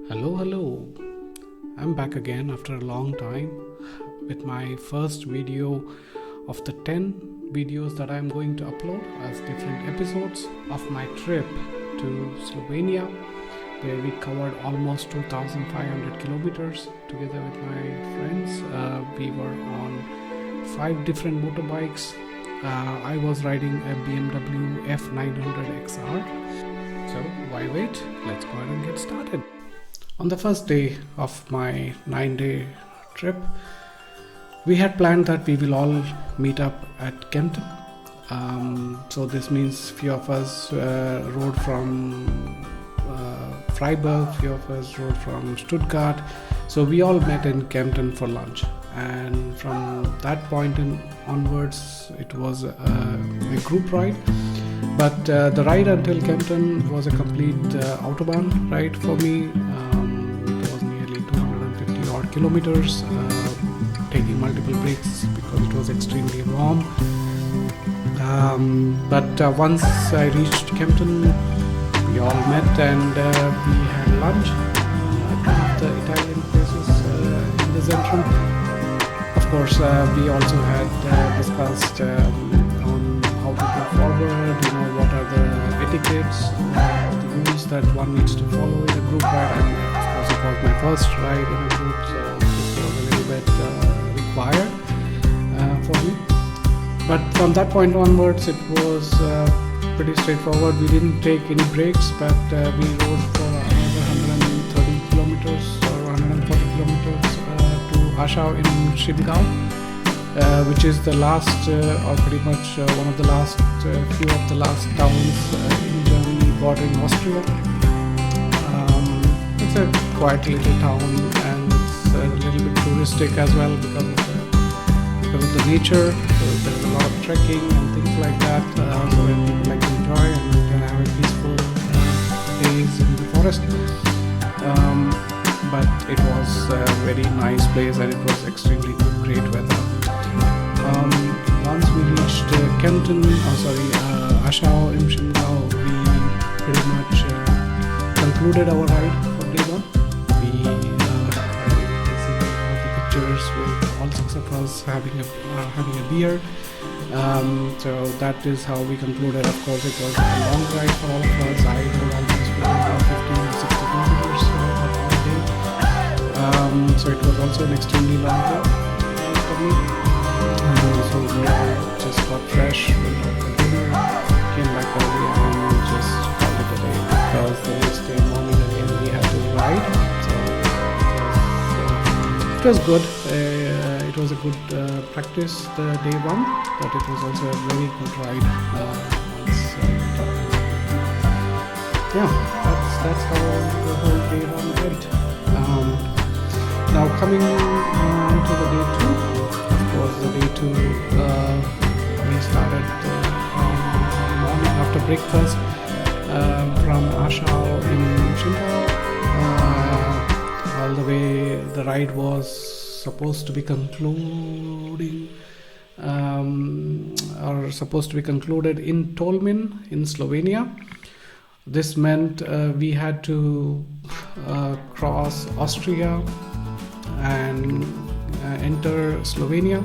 Hello. I'm back again after a long time with my first video of the 10 videos that I'm going to upload as different episodes of my trip to Slovenia, where we covered almost 2,500 kilometers together with my friends. We were on 5 different motorbikes. I was riding a BMW F900XR. So why wait? Let's go ahead and get started. On the first day of my 9-day trip, we had planned that we will all meet up at Kempten. So this means few of us rode from Freiburg, few of us rode from Stuttgart. So we all met in Kempten for lunch. And from that point onwards, it was a group ride. But the ride until Kempten was a complete autobahn ride for me. It was nearly 250 odd kilometers, taking multiple breaks because it was extremely warm. But once I reached Kempten, we all met and we had lunch at one of the Italian places in the Zentrum. Of course, we also had discussed on how to go forward, what are the etiquettes, the rules that one needs to follow in a group ride. And of course, it was my first ride in a group, so this was a little bit required for me. But from that point onwards, it was pretty straightforward. We didn't take any breaks, but we rode for another 130 kilometers or 140 kilometers to Ashau in Chiemgau, which is the last or pretty much one of the last few of the last towns in Germany bordering Austria. It's a quiet little town and it's a little bit touristic as well because of the nature. So there's a lot of trekking and things like that, so where people like to enjoy and have a peaceful days in the forest. But it was a very nice place and it was extremely great weather. Once we reached Ashau in Chiemgau, we pretty much concluded our ride for day one. We see all the pictures with all 6 of us having a beer. So that is how we concluded. Of course, it was a long ride for all of us. I rode almost 15 or 60 kilometers that day. So it was also an extremely long ride for me. So we just got fresh, went out for dinner, came back early and just called it a day because the next day morning again we had to ride. So it was good. It was a good practice the day one, but it was also a very good ride once. That's how the whole day one went. Now coming on to the day two. Was the day two. We started morning after breakfast from Ashau in Chiemgau. All the way the ride was supposed to be concluded in Tolmin in Slovenia. This meant we had to cross Austria and enter Slovenia.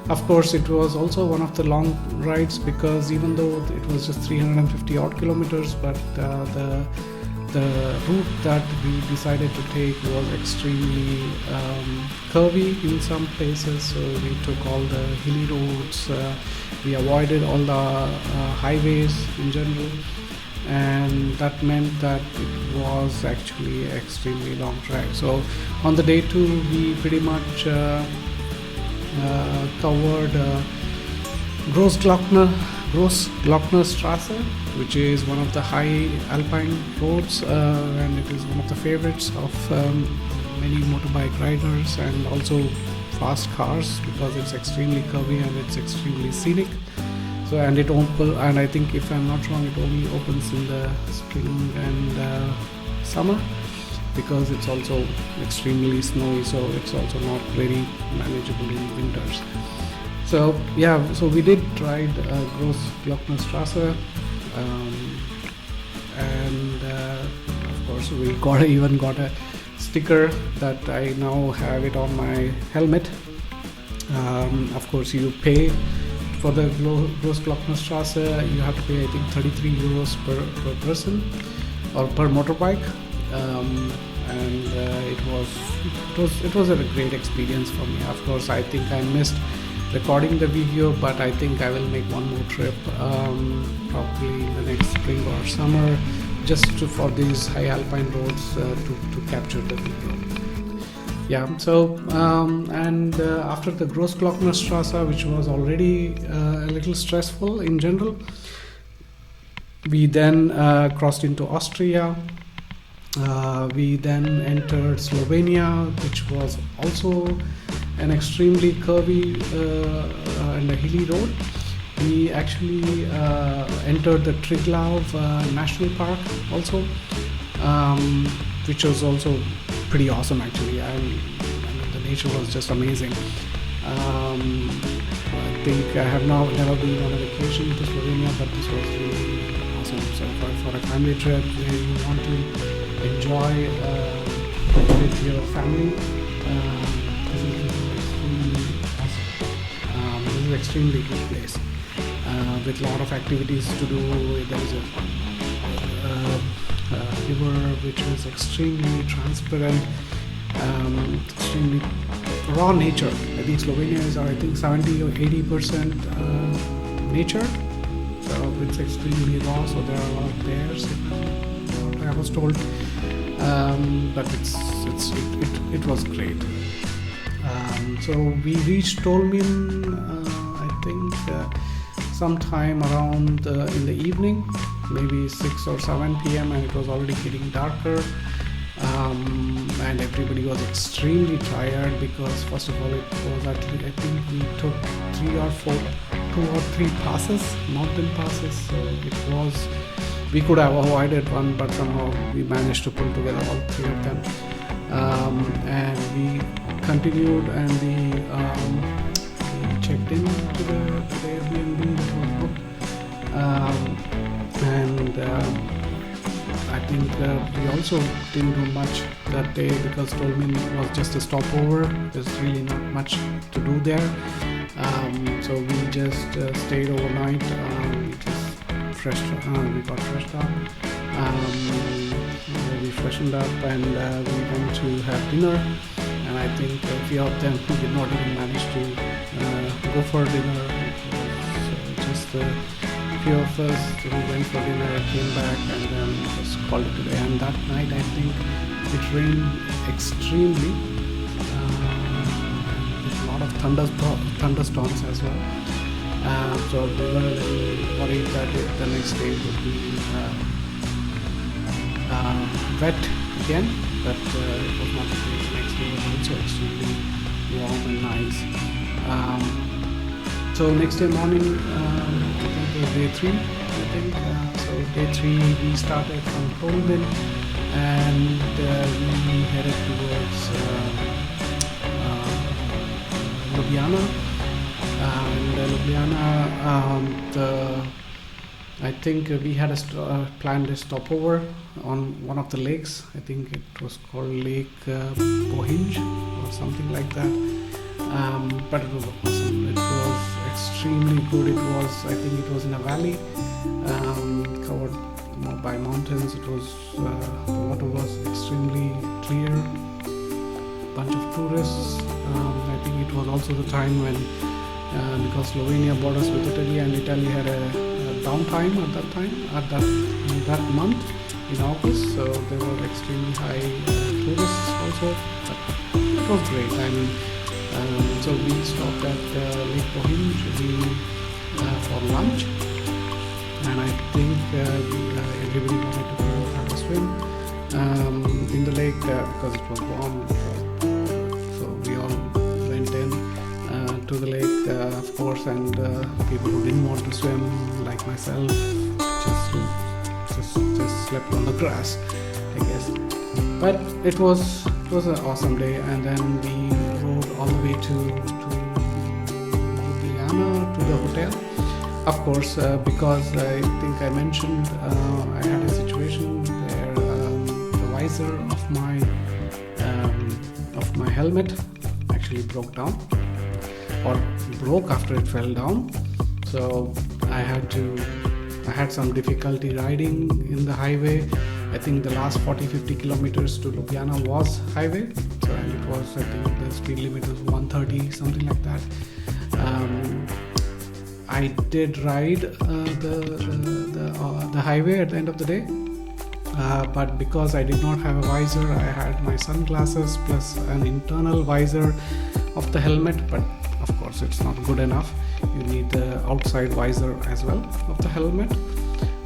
Of course, it was also one of the long rides because even though it was just 350 odd kilometers, but the route that we decided to take was extremely curvy in some places. So we took all the hilly roads, we avoided all the highways in general, and that meant that it was actually an extremely long track. So on the day two, we pretty much covered Großglockner Straße, which is one of the high alpine roads, and it is one of the favorites of many motorbike riders and also fast cars because it's extremely curvy and it's extremely scenic. So and I think if I'm not wrong, it only opens in the spring and summer because it's also extremely snowy, so it's also not very manageable in winters. So we did ride Großglockner Straße, and of course course, we even got a sticker that I now have it on my helmet. Of course, you pay for the Großglocknerstraße. You have to pay, I think, 33 euros per person or per motorbike, and it was a great experience for me. Of course, I think I missed recording the video, but I think I will make one more trip, probably in the next spring or summer, just for these high alpine roads to capture the video. Yeah, so after the Großglocknerstraße, which was already a little stressful in general, we then crossed into Austria. We then entered Slovenia, which was also an extremely curvy and a hilly road. We actually entered the Triglav National Park also, which was also pretty awesome actually. The nature was just amazing. I think I have never been on a vacation to Slovenia, but this was really awesome. So for a family trip where you want to enjoy with your family, this is extremely awesome. This is an extremely good place with a lot of activities to do. There is a river which is extremely transparent, extremely raw nature. I think Slovenia is, I think, 70 or 80% nature, so it's extremely raw. So there are a lot of bears, what I was told, but it was great. So we reached Tolmin, I think, sometime around in the evening, maybe 6 or 7 p.m. and it was already getting darker, and everybody was extremely tired because first of all it was actually, I think we took 2 or 3 passes, mountain passes, so we could have avoided one, but somehow we managed to pull together all 3 of them, and we continued and we checked in to the Airbnb that was booked, and I think we also didn't do much that day because Tolmin was just a stopover. There's really not much to do there, so we just stayed overnight. We got freshed up, we freshened up, and we went to have dinner. And I think a few of them did not even manage to go for dinner. So just a few of us who went for dinner, came back, and then just called it a day. And that night, I think it rained extremely, with a lot of thunderstorms as well. So we were a little worried that the next day would be wet again, but it was not the case. The next day was also extremely warm and nice. So next day morning, I think it was day 3, I think. So day 3 we started from Tolmin and we headed towards Ljubljana. And Ljubljana, I think we had planned a stopover on one of the lakes. I think it was called Lake Bohinj or something like that. But it was awesome. It was extremely good. I think it was in a valley, covered by mountains. It was, the water was extremely clear. Bunch of tourists. I think it was also the time when, because Slovenia borders with Italy, and Italy had a downtime at that month in August, so there were extremely high tourists also, but it was great. I mean, so we stopped at Lake Bohinj for lunch, and I think everybody wanted to go have a swim in the lake because it was warm, so we all went in to the lake, of course, and people who didn't want to swim, like myself, just slept on the grass, I guess. But it was an awesome day, and then we rode all the way to Ljubljana, to the hotel. Of course, because I think I mentioned I had a situation where the visor of my helmet actually broke down, or broke after it fell down. So I had some difficulty riding in the highway. I think the last 40-50 kilometers to Ljubljana was highway, so, and it was, I think the speed limit was 130, something like that. I did ride the highway at the end of the day, but because I did not have a visor, I had my sunglasses plus an internal visor of the helmet, but of course it's not good enough. You need the outside visor as well of the helmet.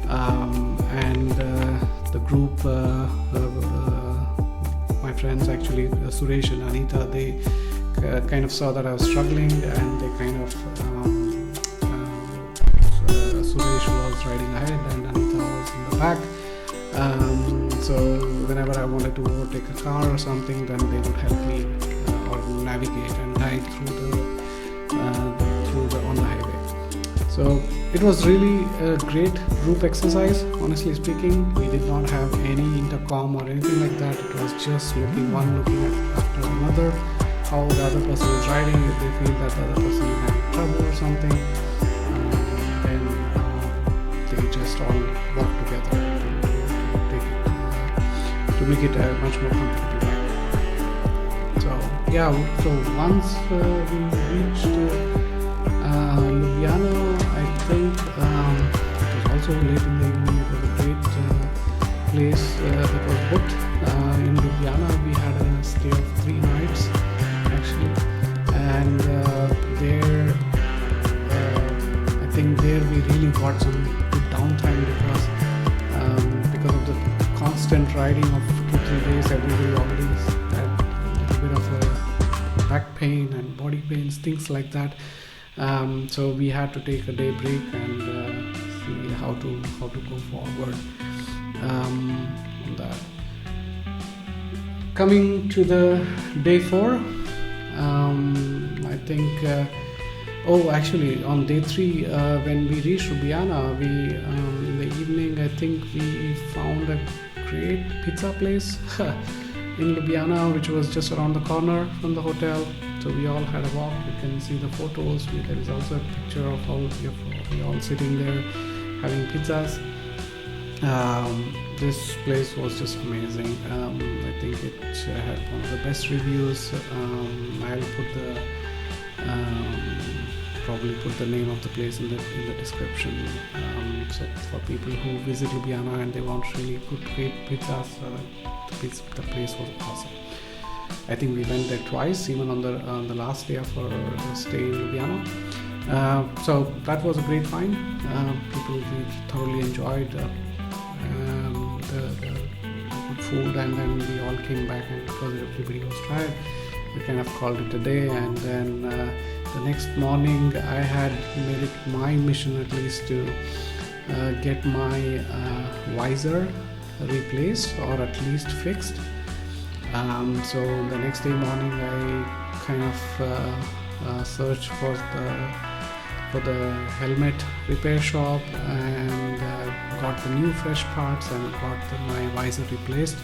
And the group, my friends actually, Suresh and Anita, they kind of saw that I was struggling, and they kind of Suresh was riding ahead and Anita was in the back. So whenever I wanted to overtake a car or something, then they would help me or navigate and guide through on the highway. So it was really a great group exercise. Honestly speaking, we did not have any intercom or anything like that. It was just looking after another, how the other person is riding. If they feel that the other person is having trouble or something, then they just all work together to make it a much more comfortable ride. So yeah, so once we reached Ljubljana, I think it was also late in the evening. It was a great place that was booked. In Ljubljana we had a stay of 3 nights actually, and there I think there we really got some good downtime because of the constant riding of 2-3 days. Everybody already had a little bit of a back pain and body pains, things like that. So we had to take a day break and see how to go forward on that. Coming to the day 4, I think actually on day 3, when we reached Ljubljana, we in the evening I think we found a great pizza place in Ljubljana, which was just around the corner from the hotel. So we all had a walk. You can see the photos. There is also a picture of we all sitting there having pizzas. This place was just amazing. I think it had one of the best reviews. I'll probably put the name of the place in the description. So for people who visit Ljubljana and they want really good, great pizzas, the place was awesome. I think we went there twice, even on the last day of our stay in Ljubljana. So that was a great find. We thoroughly enjoyed the good food, and then we all came back, and because everybody was tired, we kind of called it a day. And then the next morning I had made it my mission at least to get my visor replaced or at least fixed. So the next day morning I kind of searched for the helmet repair shop and got the new fresh parts and got my visor replaced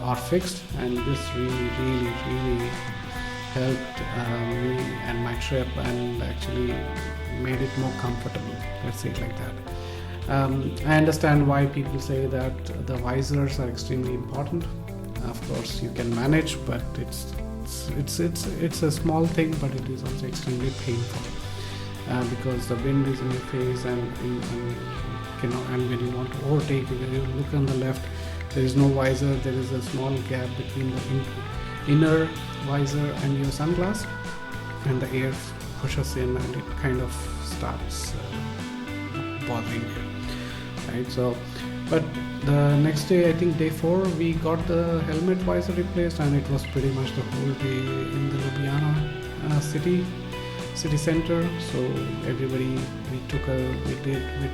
or fixed, and this really helped me and my trip, and actually made it more comfortable, let's say it like that. I understand why people say that the visors are extremely important. Of course you can manage, but it's a small thing, but it is also extremely painful because the wind is in your face, and when you want to overtake, when you look on the left, there is no visor. There is a small gap between the inner visor and your sunglass, and the air pushes in and it kind of starts bothering you, right? So but the next day, I think day 4, we got the helmet visor replaced, and it was pretty much the whole day in the Ljubljana city center. So everybody, we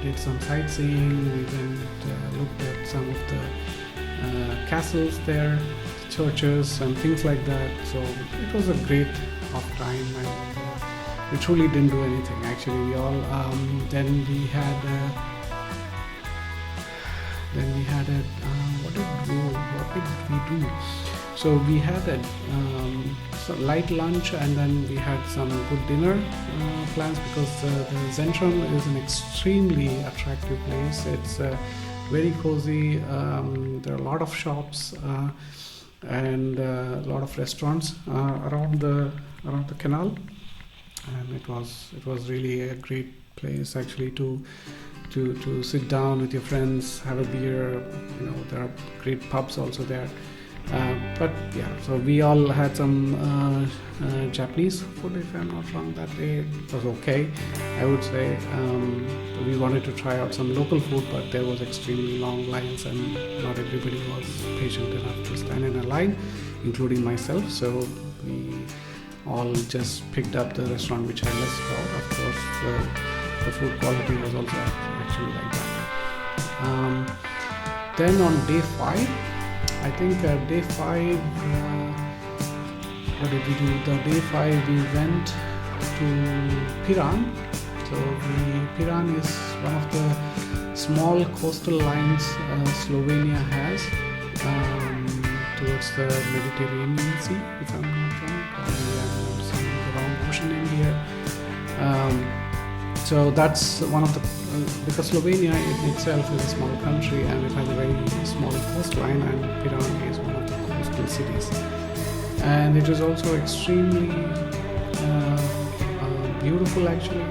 did some sightseeing. We went looked at some of the castles there, churches and things like that. So it was a great off time, and we truly didn't do anything actually. We all then we had a what did we do? So we had a light lunch, and then we had some good dinner plans, because the Zentrum is an extremely attractive place. It's very cozy. There are a lot of shops and a lot of restaurants around the canal, and it was really a great place actually to sit down with your friends, have a beer. There are great pubs also there. But yeah, so we all had some Japanese food, if I'm not wrong, that day. It was okay, I would say. We wanted to try out some local food, but there was extremely long lines, and not everybody was patient enough to stand in a line, including myself. So we all just picked up the restaurant which had less crowd. Of course, the food quality was also actually like that. Then on day 5, I think day 5, what did we do? The day 5 we went to Piran. So the Piran is one of the small coastal lines Slovenia has towards the Mediterranean Sea, if I'm not wrong. Probably I'm saying the wrong ocean in here. So that's one of the, because Slovenia in itself is a small country and it has a very small coastline, and Piran is one of the coastal cities. And it is also extremely beautiful actually. You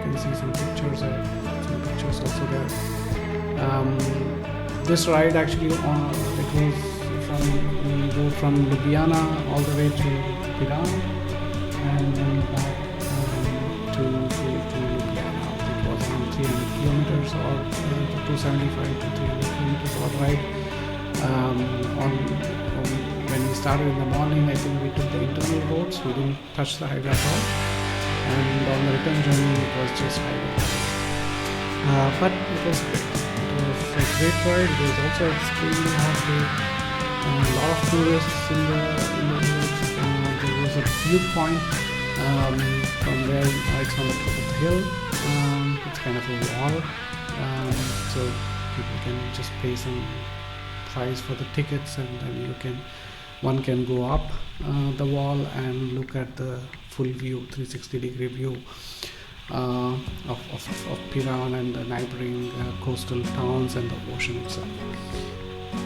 can see some pictures also there. This ride actually, we go from Ljubljana all the way to Piran, and then back to Ljubljana. It was around 300 kilometers or 275 to 300 kilometers odd ride. When we started in the morning, I think we took the internal roads. We didn't touch the highway at all. And on the return journey, it was just highway. But it was great. It was a great ride. It was also extremely hot day. A lot of tourists in the roads. There was a viewpoint from where it's on the top of the hill. It's kind of a wall, so people can just pay some price for the tickets, and then one can go up the wall and look at the full view, 360-degree view of Piran and the neighboring coastal towns and the ocean itself.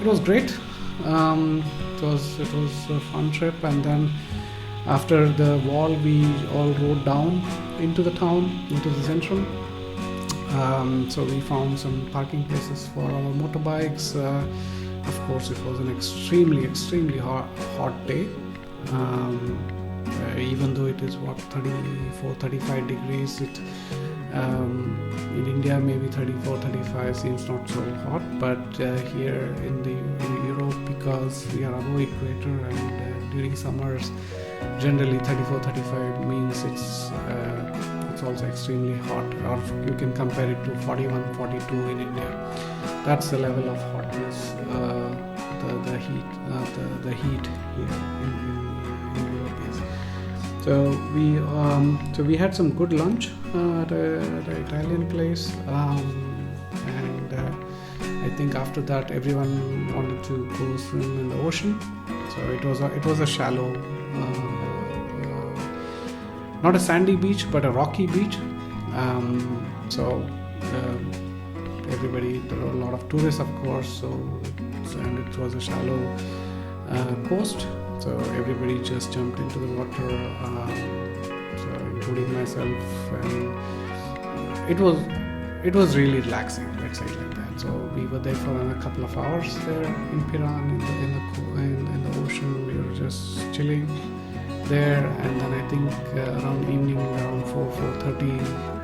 It was great. It was a fun trip, and then after the wall we all rode down into the town, into the Zentrum. So we found some parking places for our motorbikes. Of course, it was an extremely hot day. Even though it is 34-35 degrees, in India maybe 34-35 seems not so hot, but here in Europe, because we are above equator, and during summers generally 34-35 means it's also extremely hot, or you can compare it to 41-42 in India. That's the level of hotness, the heat here in Europe is. So we had some good lunch at an Italian place, and I think after that everyone wanted to go swim in the ocean. So it was a shallow, not a sandy beach but a rocky beach. There were a lot of tourists, of course. And it was a shallow coast. So everybody just jumped into the water, including myself, and it was really relaxing. Let's say it like that. So we were there for a couple of hours there in Piran in the ocean. We were just chilling there, and then I think around evening, around 4:30,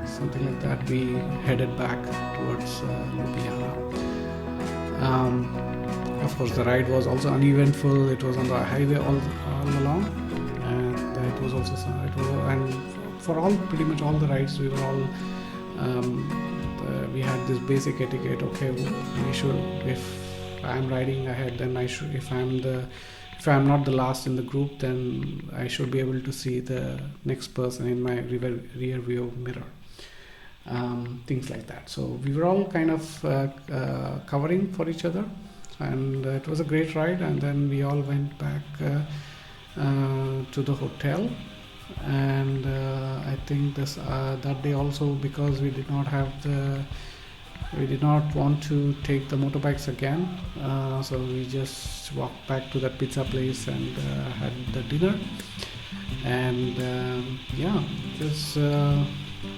something like that, we headed back towards Ljubljana. Of course, the ride was also uneventful. It was on the highway all along, and it was also and for pretty much all the rides, we were all we had this basic etiquette. Okay, we should, if I'm riding ahead, then I should. If I'm not the last in the group, then I should be able to see the next person in my rear view mirror. Things like that. So we were all kind of covering for each other. and it was a great ride. And then we all went back to the hotel. And I think that day also, because we did not want to take the motorbikes again, so we just walked back to that pizza place and had the dinner. And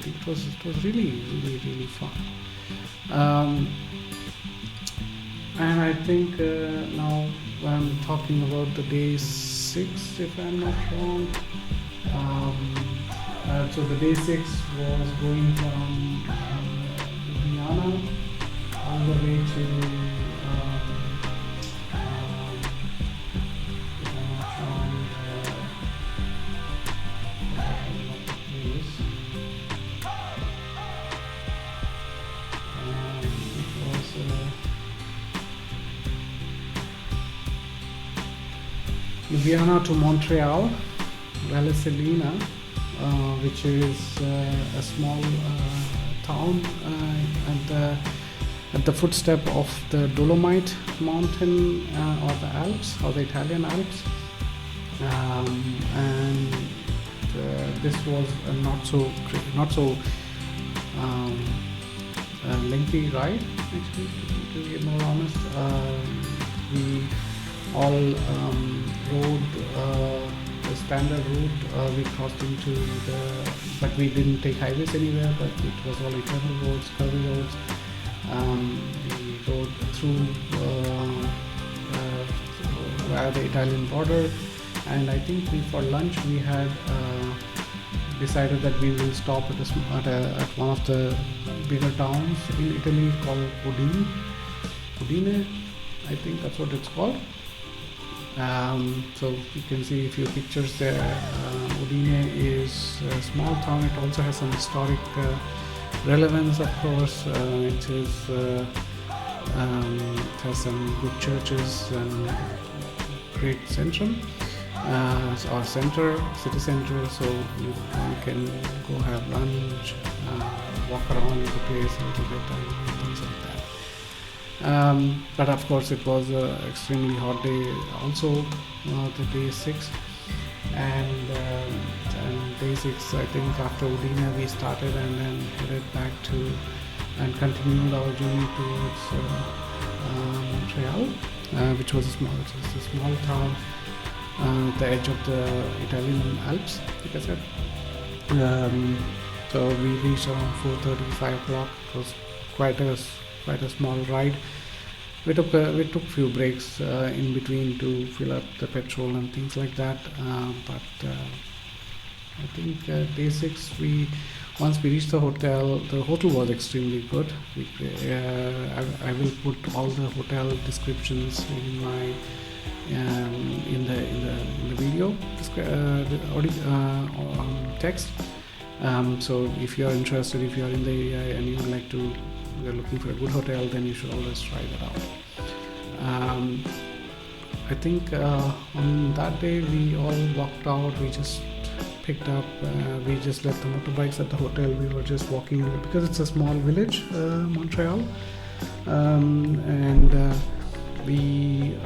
it was really fun. And I think now I'm talking about the day 6, if I'm not wrong. So the day 6 was going from Ljubljana all the way to Ljubljana to Montreale, Valcellina, which is a small town at the footstep of the Dolomite Mountain or the Alps, or the Italian Alps. And this was a not so lengthy ride, actually, to be more honest. We all rode the standard route. We crossed into but we didn't take highways anywhere, but it was all internal roads, curvy roads. We rode through via the Italian border, and I think for lunch we had decided that we will stop at one of the bigger towns in Italy called Udine. I think that's what it's called. So you can see a few pictures there. Udine is a small town. It also has some historic relevance, of course. It has some good churches and great centrum, or city center. So you can go have lunch, walk around the place a little bit, and things like that. But of course it was an extremely hot day also, the day 6, and day 6, I think after Udine we started and then headed back to and continued our journey towards Montreale, which was a small town at the edge of the Italian Alps, like I said. So we reached around 4:30, 5 o'clock. It was quite a small ride. We took a few breaks in between to fill up the petrol and things like that. But I think day 6, once we reached the hotel was extremely good. I will put all the hotel descriptions in my in the video text. So if you are interested, if you are in the area and you would like to, you're looking for a good hotel, then you should always try that out. I think on that day we all walked out. We just picked up, we just left the motorbikes at the hotel. We were just walking because it's a small village, Montreal, and we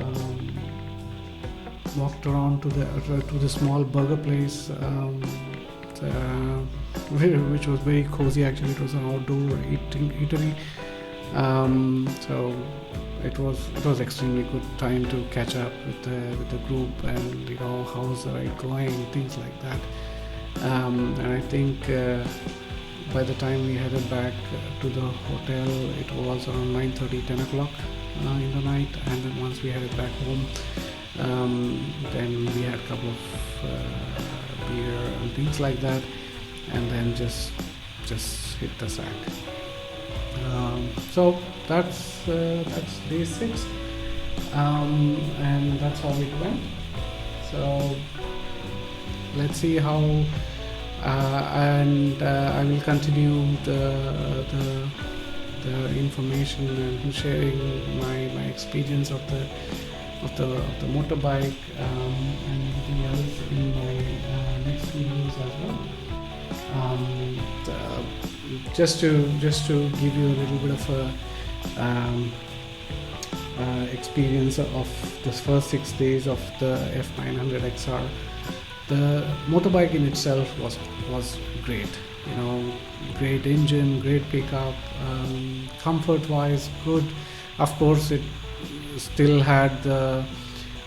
walked around to the small burger place, which was very cozy. Actually, it was an outdoor eatery. So it was extremely good time to catch up with the group and how's the ride going, things like that. And I think by the time we headed back to the hotel, it was around 9:30, 10 o'clock in the night. And then once we headed back home, then we had a couple of beer and things like that, and then just hit the sack. So that's day 6, and that's how it went. So let's see how, and I will continue the information and sharing my experience of the motorbike and everything else in my next videos as well. Just to give you a little bit of a experience of this first 6 days of the F900XR. The motorbike in itself was great. You know, great engine, great pickup, comfort wise good. Of course it still had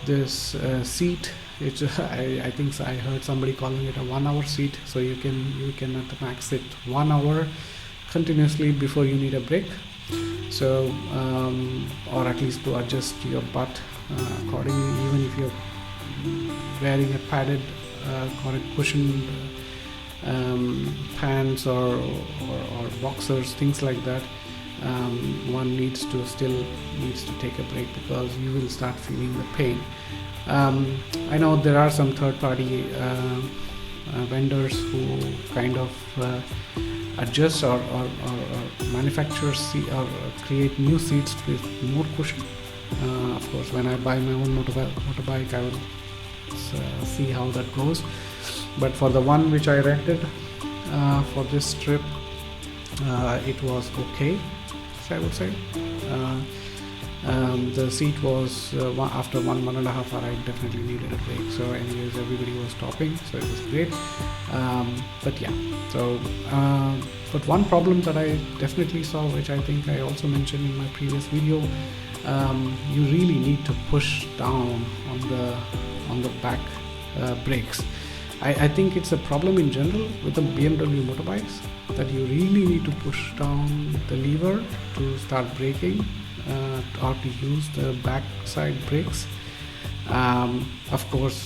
this seat, which I think I heard somebody calling it a 1 hour seat, so you can at the max sit 1 hour continuously before you need a break. So or at least to adjust your butt accordingly, even if you're wearing a padded cushioned pants or boxers, things like that. One needs to take a break because you will start feeling the pain. I know there are some third-party vendors who kind of adjust or manufacture or create new seats with more cushion. Of course, when I buy my own motorbike, I will see how that goes. But for the one which I rented for this trip, it was okay, I would say. The seat was after 1.5 hours, I definitely needed a break. So anyways, everybody was stopping, so it was great. But yeah, so but one problem that I definitely saw, which I think I also mentioned in my previous video, you really need to push down on the back brakes. I think it's a problem in general with the BMW motorbikes, that you really need to push down the lever to start braking, or to use the back side brakes. Of course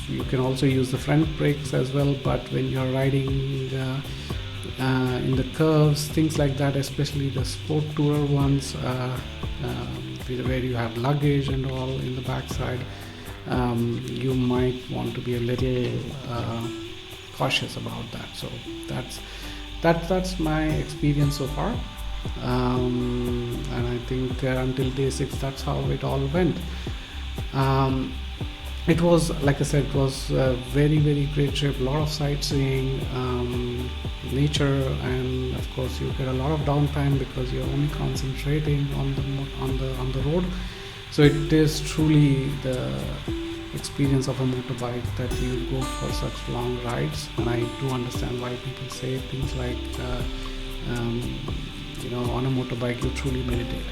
you can also use the front brakes as well, but when you're riding in the curves, things like that, especially the sport tourer ones, where you have luggage and all in the back side, you might want to be a little cautious about that. So that's my experience so far, and I think until day 6 that's how it all went. It was, like I said, it was a very, very great trip. A lot of sightseeing, nature, and of course you get a lot of downtime because you're only concentrating on the road. So it is truly the experience of a motorbike that you go for such long rides. And I do understand why people say things like on a motorbike you truly meditate.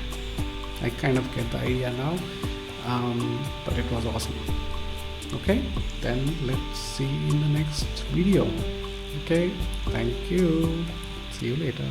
I kind of get the idea now, but it was awesome. Okay, then let's see in the next video. Okay, thank you, see you later.